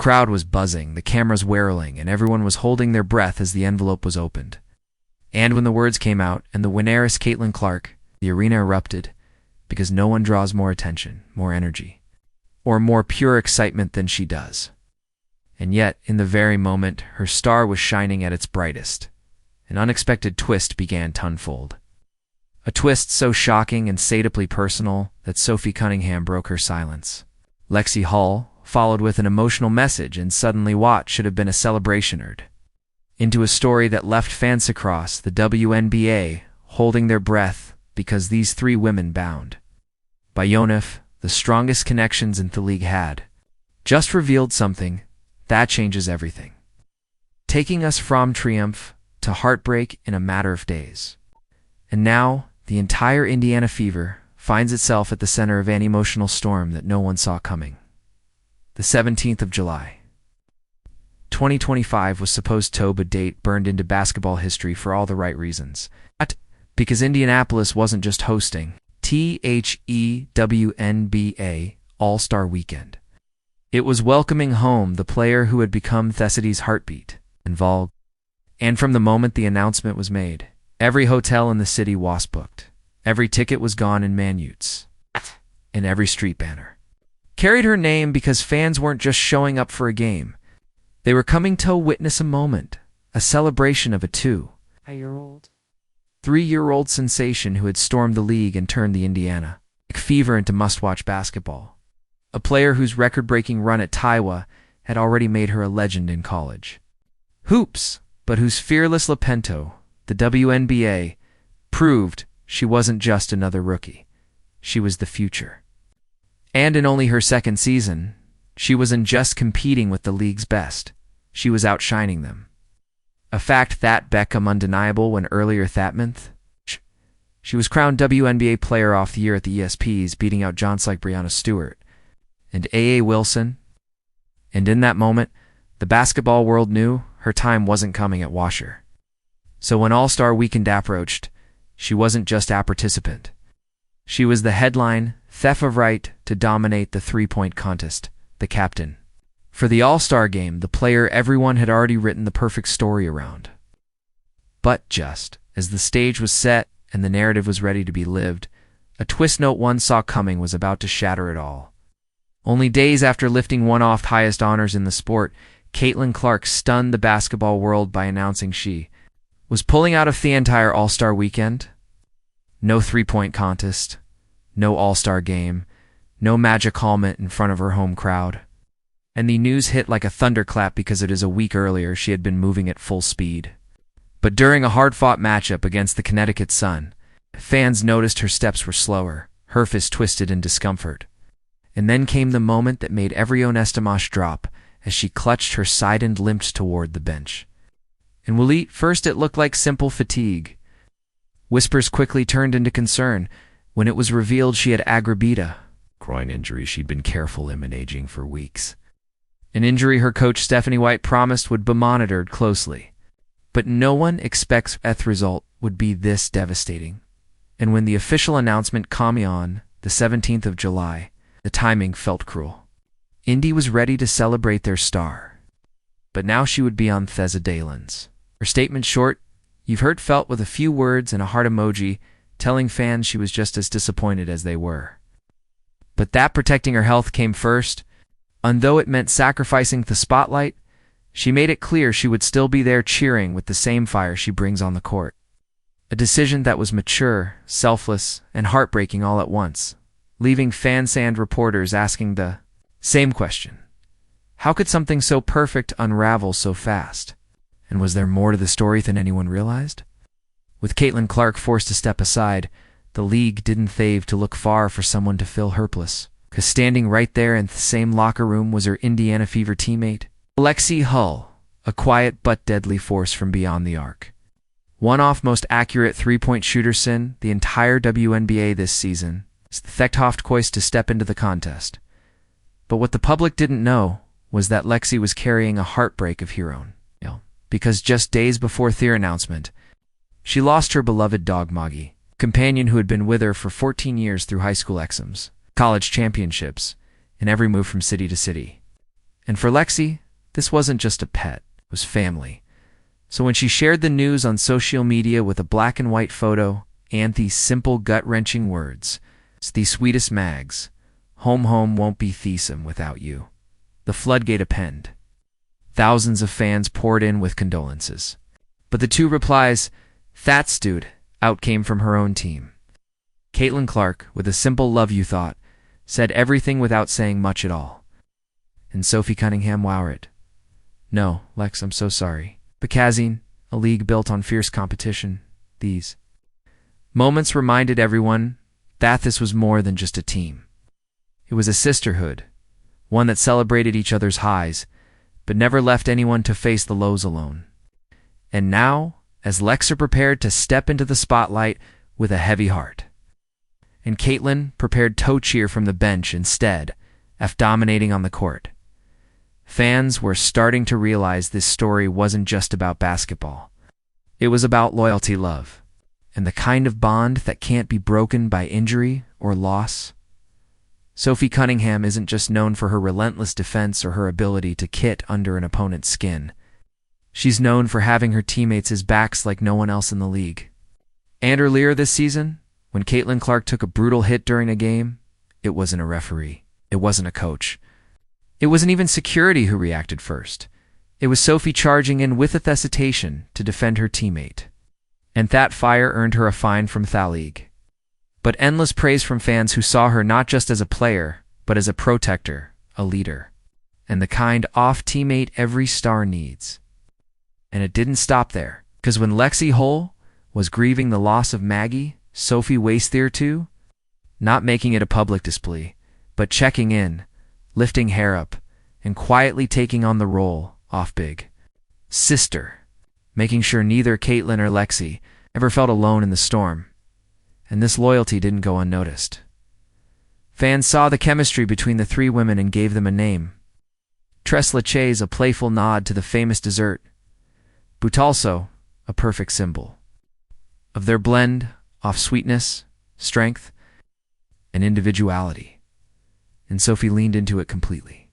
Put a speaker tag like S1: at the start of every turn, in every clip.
S1: crowd was buzzing, the cameras whirling, and everyone was holding their breath as the envelope was opened. And when the words came out, and the winner is Caitlin Clark, the arena erupted, because no one draws more attention, more energy, or more pure excitement than she does. And yet, in the very moment, her star was shining at its brightest, an unexpected twist began to unfold. A twist so shocking and satirically personal that Sophie Cunningham broke her silence. Lexi Hull followed with an emotional message, and suddenly what should have been a celebration turned into a story that left fans across the WNBA holding their breath because these three women bound by UNIF, the strongest connections in the league had just revealed something that changes everything, taking us from triumph to heartbreak in a matter of days. And now, the entire Indiana Fever finds itself at the center of an emotional storm that no one saw coming. The 17th of July. 2025 was supposed to be a date burned into basketball history for all the right reasons. But because Indianapolis wasn't just hosting WNBA All-Star Weekend. It was welcoming home the player who had become the city's heartbeat, involved. And from the moment the announcement was made, every hotel in the city was booked. Every ticket was gone in minutes, and every street banner carried her name because fans weren't just showing up for a game. They were coming to witness a moment, a celebration of a 3-year-old sensation who had stormed the league and turned the Indiana Fever into must-watch basketball. A player whose record-breaking run at Taiwa had already made her a legend in college hoops, but whose fearless Lepento, the WNBA, proved she wasn't just another rookie. She was the future. And in only her second season, she wasn't just competing with the league's best. She was outshining them. A fact that became undeniable when earlier that month, she was crowned WNBA Player of the Year at the ESPYs, beating out giants like Breanna Stewart and A.A. Wilson. And in that moment, the basketball world knew her time wasn't coming at Washer. So when All-Star Weekend approached, she wasn't just a participant. She was the headline, theft of right to dominate the three-point contest, the captain. For the All-Star game, the player everyone had already written the perfect story around. But just as the stage was set and the narrative was ready to be lived, a twist no one saw coming was about to shatter it all. Only days after lifting one of the highest honors in the sport, Caitlin Clark stunned the basketball world by announcing she was pulling out of the entire All-Star Weekend. No three-point contest, no All-Star game, no magic moment in front of her home crowd. And the news hit like a thunderclap because it is a week earlier she had been moving at full speed. But during a hard-fought matchup against the Connecticut Sun, fans noticed her steps were slower, her fist twisted in discomfort. And then came the moment that made every Onestimash drop as she clutched her side and limped toward the bench. And at first it looked like simple fatigue. Whispers quickly turned into concern when it was revealed she had aggravated groin injury she'd been careful managing for weeks. An injury her coach Stephanie White promised would be monitored closely. But no one expects the result would be this devastating. And when the official announcement came on the 17th of July, the timing felt cruel. Indy was ready to celebrate their star. But now she would be on Theza Dalen's. Her statement short, you've heard felt with a few words and a heart emoji, telling fans she was just as disappointed as they were. But that protecting her health came first, and though it meant sacrificing the spotlight, she made it clear she would still be there cheering with the same fire she brings on the court. A decision that was mature, selfless, and heartbreaking all at once, leaving fans and reporters asking the same question. How could something so perfect unravel so fast? And was there more to the story than anyone realized? With Caitlin Clark forced to step aside, the league didn't thave to look far for someone to fill her place, because standing right there in the same locker room was her Indiana Fever teammate, Lexi Hull, a quiet but deadly force from beyond the arc. One off most accurate three-point shooter sin the entire WNBA this season, Thechthoft poised to step into the contest. But what the public didn't know was that Lexi was carrying a heartbreak of her own, because just days before their announcement, she lost her beloved dog Moggy, companion who had been with her for 14 years through high school exams, college championships, and every move from city to city. And for Lexi, this wasn't just a pet, it was family. So when she shared the news on social media with a black and white photo and these simple gut-wrenching words, "It's the sweetest mags. Home won't be theesome without you," the floodgate opened. Thousands of fans poured in with condolences. But the two replies, "That's dude," out came from her own team. Caitlin Clark, with a simple "love you" thought, said everything without saying much at all. And Sophie Cunningham Lexi, "No, Lex, I'm so sorry. Bekazine, a league built on fierce competition, these moments reminded everyone that this was more than just a team. It was a sisterhood, one that celebrated each other's highs, but never left anyone to face the lows alone. And now, as Lexi prepared to step into the spotlight with a heavy heart, and Caitlin prepared toe cheer from the bench instead of dominating on the court, fans were starting to realize this story wasn't just about basketball. It was about loyalty, love, and the kind of bond that can't be broken by injury or loss. Sophie Cunningham isn't just known for her relentless defense or her ability to kit under an opponent's skin. She's known for having her teammates' backs like no one else in the league. And earlier this season, when Caitlin Clark took a brutal hit during a game, it wasn't a referee. It wasn't a coach. It wasn't even security who reacted first. It was Sophie charging in with hesitation to defend her teammate. And that fire earned her a fine from the league. But endless praise from fans who saw her not just as a player, but as a protector, a leader, and the kind off teammate every star needs. And it didn't stop there, because when Lexi Hull was grieving the loss of Maggie, Sophie Waste there too, not making it a public display, but checking in, lifting hair up, and quietly taking on the role off big sister, making sure neither Caitlin or Lexi ever felt alone in the storm. And this loyalty didn't go unnoticed. Fans saw the chemistry between the three women and gave them a name. Tres Leches, a playful nod to the famous dessert, but also a perfect symbol of their blend of sweetness, strength, and individuality. And Sophie leaned into it completely,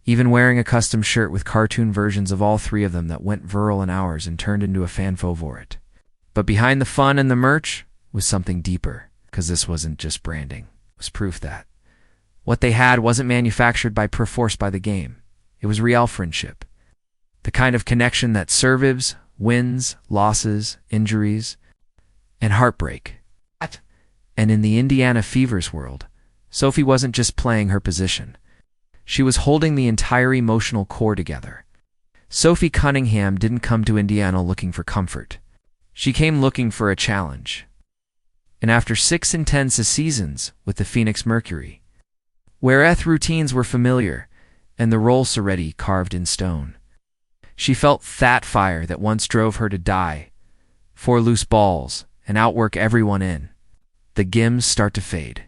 S1: even wearing a custom shirt with cartoon versions of all three of them that went viral in hours and turned into a fan favorite. But behind the fun and the merch was something deeper, because this wasn't just branding. It was proof that what they had wasn't manufactured by perforce by the game. It was real friendship. The kind of connection that survives wins, losses, injuries, and heartbreak. And in the Indiana Fever's world, Sophie wasn't just playing her position. She was holding the entire emotional core together. Sophie Cunningham didn't come to Indiana looking for comfort. She came looking for a challenge. And after 6 intense seasons with the Phoenix Mercury, where routines were familiar and the roles already carved in stone, she felt that fire that once drove her to die for loose balls and outwork everyone in. The gims start to fade.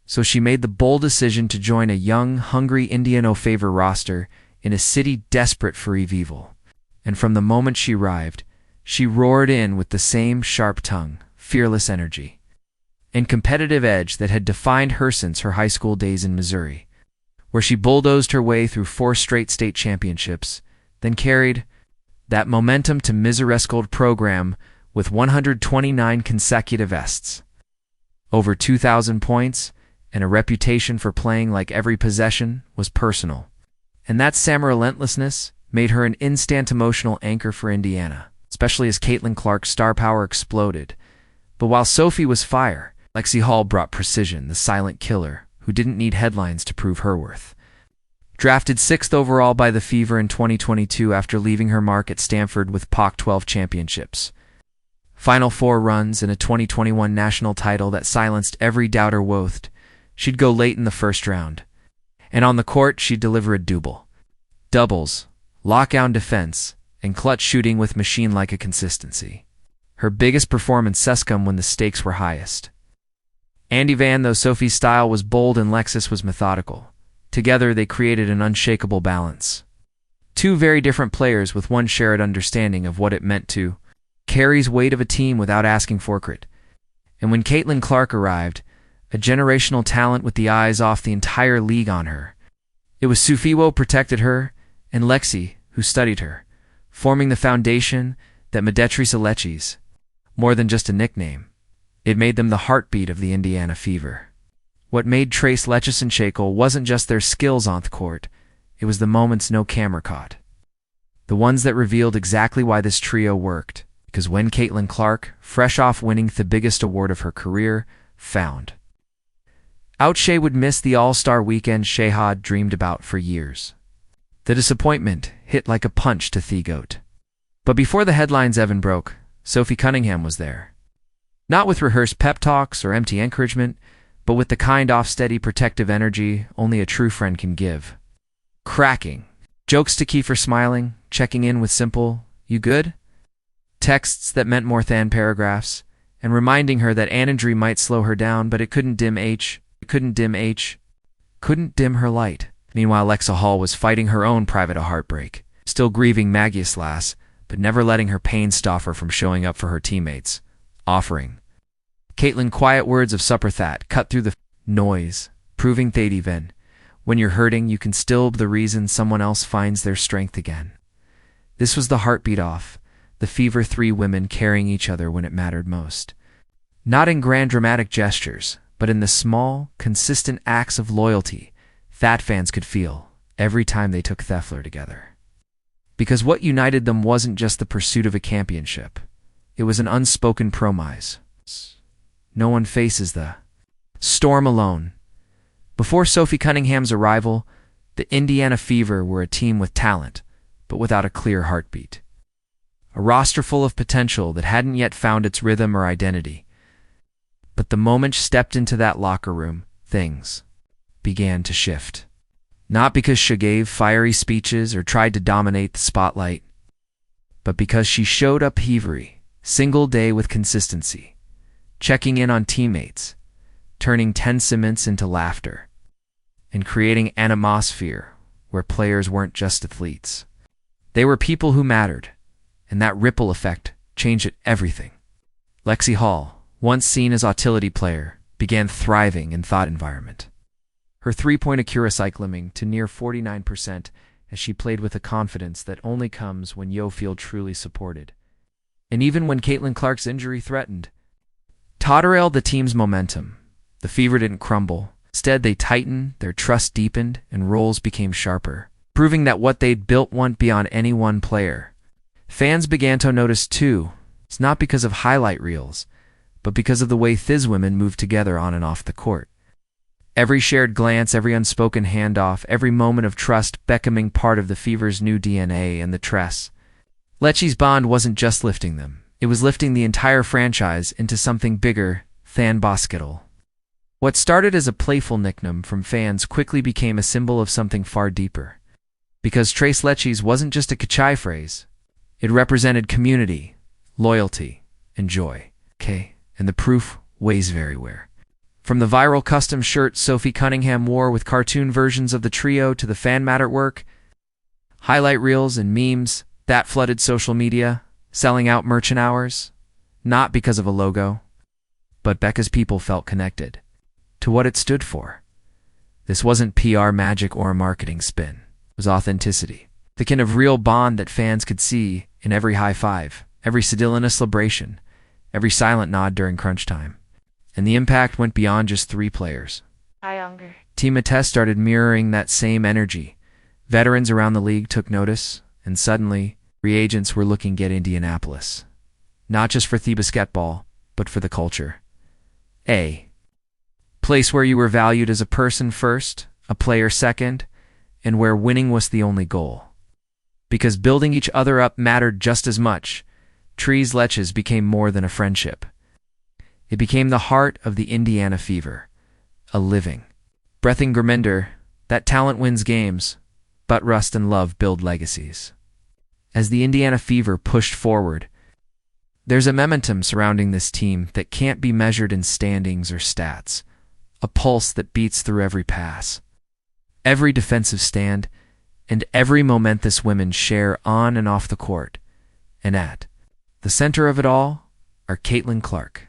S1: So she made the bold decision to join a young, hungry Indiana Fever roster in a city desperate for revival. And from the moment she arrived, she roared in with the same sharp tongue, fearless energy, and competitive edge that had defined her since her high school days in Missouri, where she bulldozed her way through 4 straight state championships, then carried that momentum to Missouri's gold program with 129 consecutive ests, over 2,000 points, and a reputation for playing like every possession was personal. And that same relentlessness made her an instant emotional anchor for Indiana, especially as Caitlin Clark's star power exploded. But while Sophie was fire, Lexi Hull brought precision, the silent killer who didn't need headlines to prove her worth. Drafted 6th overall by the Fever in 2022 after leaving her mark at Stanford with Pac-12 championships, Final Four runs, and a 2021 national title that silenced every doubter woathed, she'd go late in the first round. And on the court, she'd deliver a doubles, lockdown defense, and clutch shooting with machine-like a consistency. Her biggest performance come when the stakes were highest. Andy Van, though Sophie's style was bold and Lexis was methodical. Together, they created an unshakable balance. 2 very different players with one shared understanding of what it meant to carries weight of a team without asking for it. And when Caitlin Clark arrived, a generational talent with the eyes off the entire league on her, It was Sophie who protected her, and Lexi who studied her, forming the foundation that made Trace Lexis more than just a nickname. It made them the heartbeat of the Indiana Fever. What made Trace Lexis unshakable wasn't just their skills on the court, it was the moments no camera caught. The ones that revealed exactly why this trio worked, because when Caitlin Clark, fresh off winning the biggest award of her career, found out she would miss the All-Star weekend she had dreamed about for years. The disappointment hit like a punch to the goat. But before the headlines even broke, Sophie Cunningham was there. Not with rehearsed pep talks or empty encouragement, but with the kind of steady protective energy only a true friend can give. Cracking jokes to keep her smiling, checking in with simple, "You good?" texts that meant more than paragraphs, and reminding her that an injury might slow her down, but it couldn't dim her light. Meanwhile, Lexa Hall was fighting her own private heartbreak, still grieving Maggie's lass, but never letting her pain stop her from showing up for her teammates, offering Caitlin quiet words of supper that cut through the noise, proving that even when you're hurting, you can still be the reason someone else finds their strength again. This was the heartbeat off, the Fever, three women carrying each other when it mattered most. Not in grand dramatic gestures, but in the small, consistent acts of loyalty that fans could feel every time they took Theffler together. Because what united them wasn't just the pursuit of a championship. It was an unspoken promise. No one faces the storm alone. Before Sophie Cunningham's arrival, the Indiana Fever were a team with talent, but without a clear heartbeat. A roster full of potential that hadn't yet found its rhythm or identity. But the moment she stepped into that locker room, things began to shift. Not because she gave fiery speeches or tried to dominate the spotlight, but because she showed up every single day with consistency, checking in on teammates, turning tense moments into laughter, and creating an atmosphere where players weren't just athletes. They were people who mattered, and that ripple effect changed everything. Lexi Hall, once seen as a utility player, began thriving in thought environment. Her three-point accuracy climbing to near 49% as she played with a confidence that only comes when you feel truly supported. And even when Caitlin Clark's injury threatened, derailed the team's momentum, the Fever didn't crumble. Instead, they tightened, their trust deepened, and roles became sharper, proving that what they'd built went beyond any one player. Fans began to notice too. It's not because of highlight reels, but because of the way these women moved together on and off the court. Every shared glance, every unspoken handoff, every moment of trust becoming part of the Fever's new DNA and the Tress. Lexi's bond wasn't just lifting them. It was lifting the entire franchise into something bigger than basketball. What started as a playful nickname from fans quickly became a symbol of something far deeper. Because Trace Lexis wasn't just a catchy phrase. It represented community, loyalty, and joy. And the proof weighs everywhere. From the viral custom shirt Sophie Cunningham wore with cartoon versions of the trio to the fan matter work, highlight reels and memes that flooded social media, selling out merchant hours, not because of a logo, but because people felt connected to what it stood for. This wasn't PR magic or a marketing spin. It was authenticity. The kind of real bond that fans could see in every high five, every sedilina celebration, every silent nod during crunch time. And the impact went beyond just three players. Team Matess started mirroring that same energy. Veterans around the league took notice, and suddenly, free agents were looking at Indianapolis. Not just for the basketball, but for the culture. A place where you were valued as a person first, a player second, and where winning was the only goal. Because building each other up mattered just as much, Trace Lexis became more than a friendship. It became the heart of the Indiana Fever, a living, breathing reminder that talent wins games, but rust and love build legacies. As the Indiana Fever pushed forward, there's a momentum surrounding this team that can't be measured in standings or stats, a pulse that beats through every pass, every defensive stand, and every moment this women share on and off the court. And at the center of it all are Caitlin Clark,